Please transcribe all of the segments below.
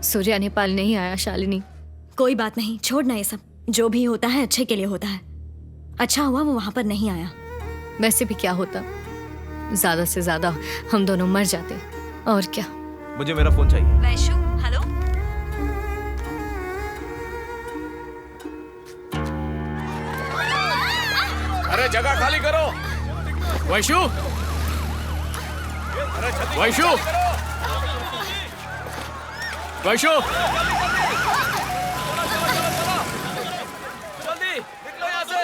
सूर्या नेपाल नहीं आया शालिनी। कोई बात नहीं, छोड़ ना ये सब। जो भी होता है अच्छे के लिए होता है। अच्छा हुआ वो वहां पर नहीं आया। वैसे भी क्या होता, ज्यादा से ज्यादा हम दोनों मर जाते, और क्या। मुझे मेरा फोन चाहिए। वैशु, हेलो। अरे जगह खाली करो। वैशु, वैशु, वैशु, जल्दी निकलो यहाँ से।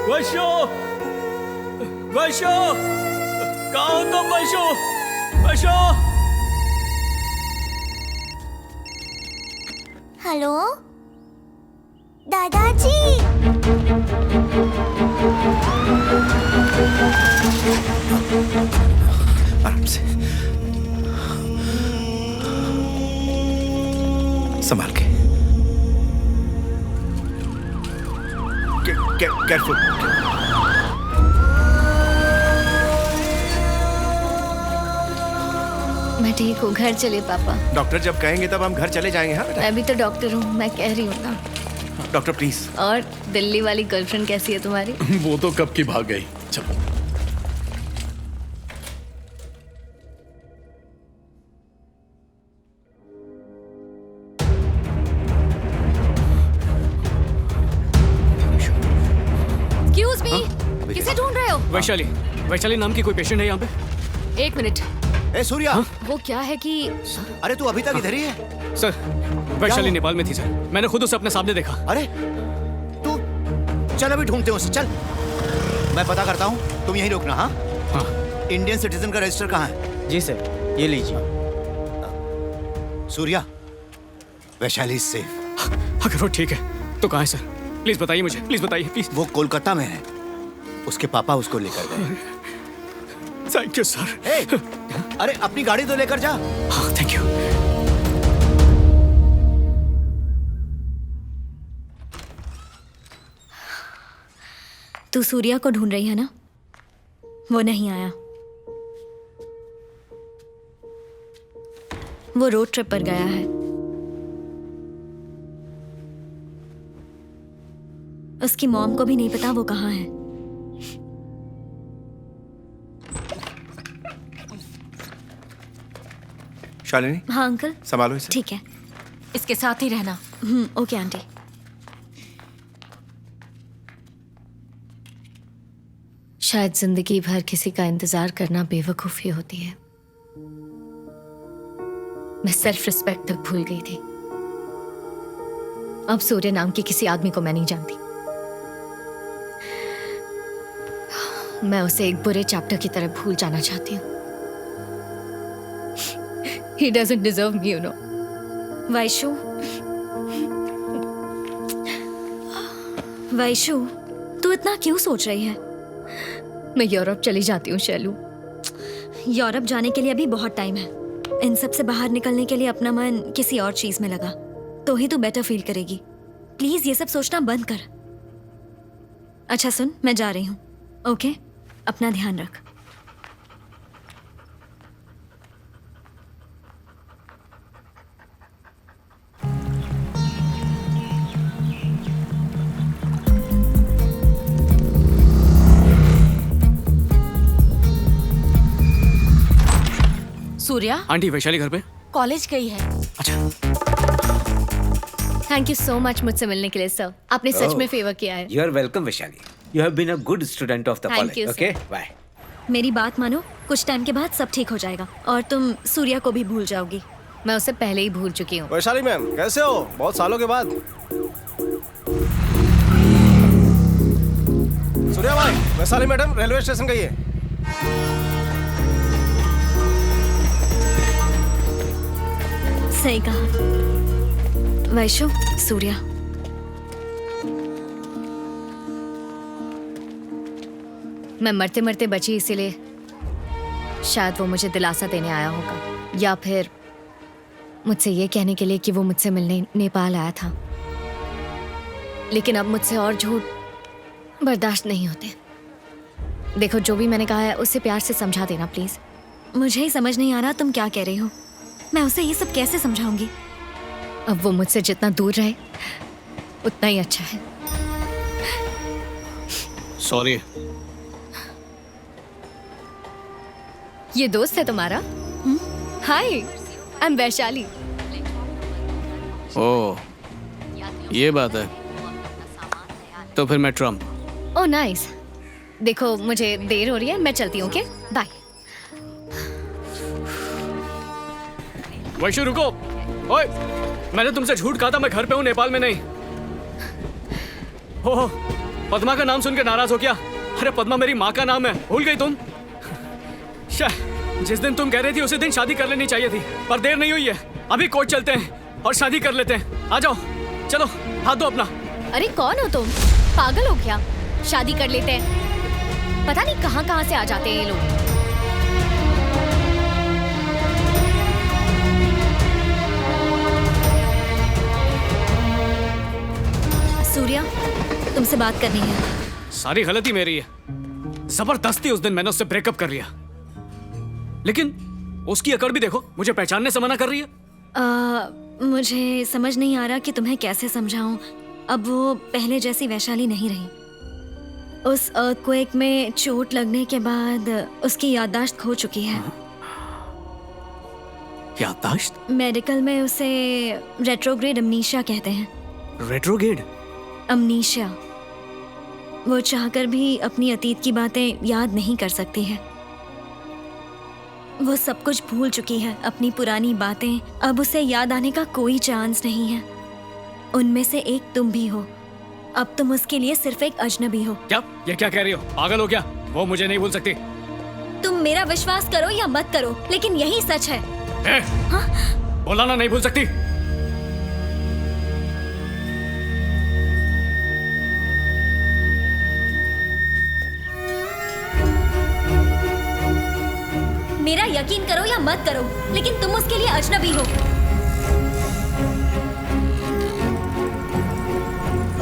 वैशु, वैशु, कहाँ हो तुम वैशु? वैशु, हेलो दादाजी। आराम से, संभाल के। केयरफुल। मैं ठीक हूँ, घर चले पापा। डॉक्टर जब कहेंगे तब हम घर चले जाएंगे। हाँ बेटा। मैं भी तो डॉक्टर हूँ, मैं कह रही हूँ ना। Doctor please. और दिल्ली वाली गर्लफ्रेंड कैसी है तुम्हारी? वो तो कब की भाग गई। चलो। Excuse me, किसे ढूंढ रहे हो? वैशाली, वैशाली नाम की कोई पेशेंट है यहाँ पे? एक मिनट। ए सूर्या, वो क्या है कि अरे तू अभी तक इधर ही है? सर, वैशाली नेपाल में थी सर। मैंने खुद उसे अपने सामने देखा। अरे तू चल, अभी ढूंढते हैं उसे। चल, मैं पता करता हूँ, तुम यहीं रुकना। हाँ हाँ। इंडियन सिटीजन का रजिस्टर कहाँ है? जी सर, ये लीजिए। सूर्या, वैशाली सेफ। अगर वो ठीक है तो कहाँ है सर? प्लीज बताइए मुझे, प्लीज बताइए प्लीज। वो कोलकाता में है, उसके पापा उसको लेकर गए। Thank you sir. अरे अपनी गाड़ी तो लेकर जा। हाँ थैंक यू। तू सूर्या को ढूंढ रही है ना? वो नहीं आया। वो रोड ट्रिप पर गया है। उसकी मॉम को भी नहीं पता वो कहाँ है। शालिनी। हाँ अंकल। संभालो इसे। ठीक है। इसके साथ ही रहना। Okay aunty. शायद जिंदगी भर किसी का इंतजार करना बेवकूफी होती है। मैं सेल्फ रिस्पेक्ट तक भूल गई थी। अब सूर्य नाम के किसी आदमी को मैं नहीं जानती। मैं उसे एक बुरे चैप्टर की तरह भूल जाना चाहती हूँ। He doesn't deserve me, you know. Vaishu, Vaishu, तू इतना क्यों सोच रही है? मैं यूरोप चली जाती हूँ शैलू। यूरोप जाने के लिए अभी बहुत टाइम है। इन सब से बाहर निकलने के लिए अपना मन किसी और चीज में लगा तो ही तू बेटर फील करेगी। प्लीज ये सब सोचना बंद कर। अच्छा सुन, मैं जा रही हूँ। ओके, अपना ध्यान रख। सूर्या आंटी वैशाली घर पे? कॉलेज गई है। अच्छा। थैंक यू सो मच मुझसे मिलने के लिए सर। आपने सच में फेवर किया है। You are welcome, Vaishali. You have been a good student of the Thank college. you, Okay, sir. bye. मेरी बात मानो, कुछ टाइम के बाद सब ठीक हो जाएगा और तुम सूर्या को भी भूल जाओगी। मैं उसे पहले ही भूल चुकी हूँ। वैशाली मैम कैसे हो? बहुत सालों के बाद। सूर्या भाई, वैशाली मैडम रेलवे स्टेशन गई है। सही कहा। वैशु, सूर्या, मैं मरते मरते बची इसीलिए शायद वो मुझे दिलासा देने आया होगा, या फिर मुझसे ये कहने के लिए कि वो मुझसे मिलने नेपाल आया था। लेकिन अब मुझसे और झूठ बर्दाश्त नहीं होते। देखो, जो भी मैंने कहा है उसे प्यार से समझा देना प्लीज। मुझे ही समझ नहीं आ रहा तुम क्या कह रही हो। मैं उसे ये सब कैसे समझाऊंगी? अब वो मुझसे जितना दूर रहे उतना ही अच्छा है। सॉरी। ये दोस्त है तुम्हारा? हाय, आई एम वैशाली। ओह, ये बात है। तो फिर मैं ट्रम्प। Oh nice. देखो, मुझे देर हो रही है, मैं चलती हूँ। Okay, bye. वैशु रुको। ओए, मैंने तुमसे झूठ कहा था, मैं घर पे हूँ, नेपाल में नहीं। ओह, पद्मा का नाम सुन के नाराज हो क्या? अरे पद्मा मेरी माँ का नाम है, भूल गई तुम? जिस दिन तुम कह रही थी उसी दिन शादी कर लेनी चाहिए थी, पर देर नहीं हुई है। अभी कोर्ट चलते हैं और शादी कर लेते हैं। आ जाओ, चलो हाथ दो अपना। अरे कौन हो तुम? पागल हो क्या? शादी कर लेते हैं। पता नहीं कहाँ कहाँ से आ जाते हैं ये लोग। सूर्या, तुमसे बात करनी है। सारी गलती मेरी है। जबरदस्ती उस दिन मैंने उससे ब्रेकअप कर लिया, लेकिन उसकी अकड़ भी देखो, मुझे पहचानने से मना कर रही है। मुझे समझ नहीं आ रहा कि तुम्हें कैसे समझाऊं। अब वो पहले जैसी वैशाली नहीं रही। उस अर्थक्वेक में चोट लगने के बाद उसकी याददाश्त खो चुकी है। याददाश्त? मेडिकल में उसे रेट्रोग्रेड अमनीशिया कहते हैं। रेट्रोग्रेड अमनीशिया। वो चाहकर भी अपनी अतीत की बातें याद नहीं कर सकती है। वो सब कुछ भूल चुकी है, अपनी पुरानी बातें। अब उसे याद आने का कोई चांस नहीं है। उनमें से एक तुम भी हो। अब तुम उसके लिए सिर्फ एक अजनबी हो। क्या? ये क्या कह रही हो? पागल हो क्या? वो मुझे नहीं भूल सकती। तुम मेरा विश्वास करो या मत करो, लेकिन यही सच है। बोला ना, नहीं भूल सकती। मेरा यकीन करो या मत करो, लेकिन तुम उसके लिए अजनबी हो।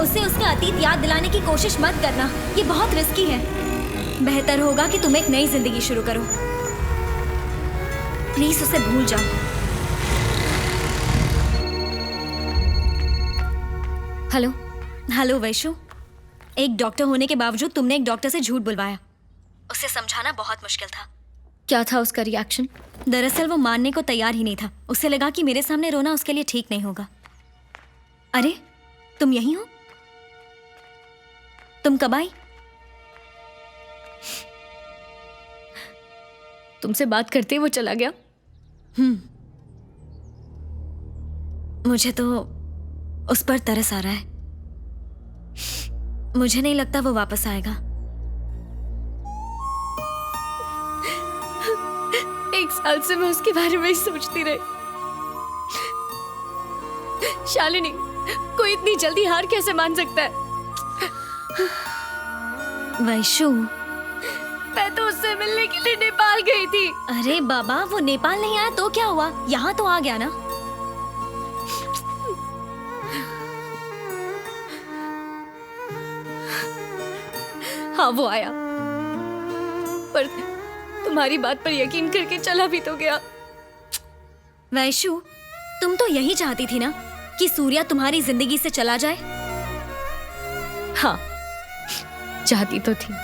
उसे उसका अतीत याद दिलाने की कोशिश मत करना, ये बहुत रिस्की है। बेहतर होगा कि तुम एक नई जिंदगी शुरू करो। प्लीज उसे भूल जाओ। हेलो। हेलो वैशु, एक डॉक्टर होने के बावजूद तुमने एक डॉक्टर से झूठ बुलवाया। उसे समझाना बहुत मुश्किल था। क्या था उसका रिएक्शन? दरअसल वो मानने को तैयार ही नहीं था। उसे लगा कि मेरे सामने रोना उसके लिए ठीक नहीं होगा। अरे, तुम यही हो? तुम कब आई? तुमसे बात करते ही वो चला गया। मुझे तो उस पर तरस आ रहा है। मुझे नहीं लगता वो वापस आएगा। एक साल से मैं उसके बारे में ही सोचती रही। शालिनी, कोई इतनी जल्दी हार कैसे मान सकता है? वैशु, मैं तो उससे मिलने के लिए नेपाल गई थी। अरे बाबा, वो नेपाल नहीं आया तो क्या हुआ? यहाँ तो आ गया ना। हाँ, वो आया, पर तुम्हारी बात पर यकीन करके चला भी तो गया। वैशु, तुम तो यही चाहती थी ना कि सूर्या तुम्हारी जिंदगी से चला जाए? हाँ, चाहती तो थी,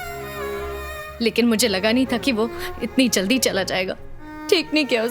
लेकिन मुझे लगा नहीं था कि वो इतनी जल्दी चला जाएगा। ठीक नहीं किया उसने।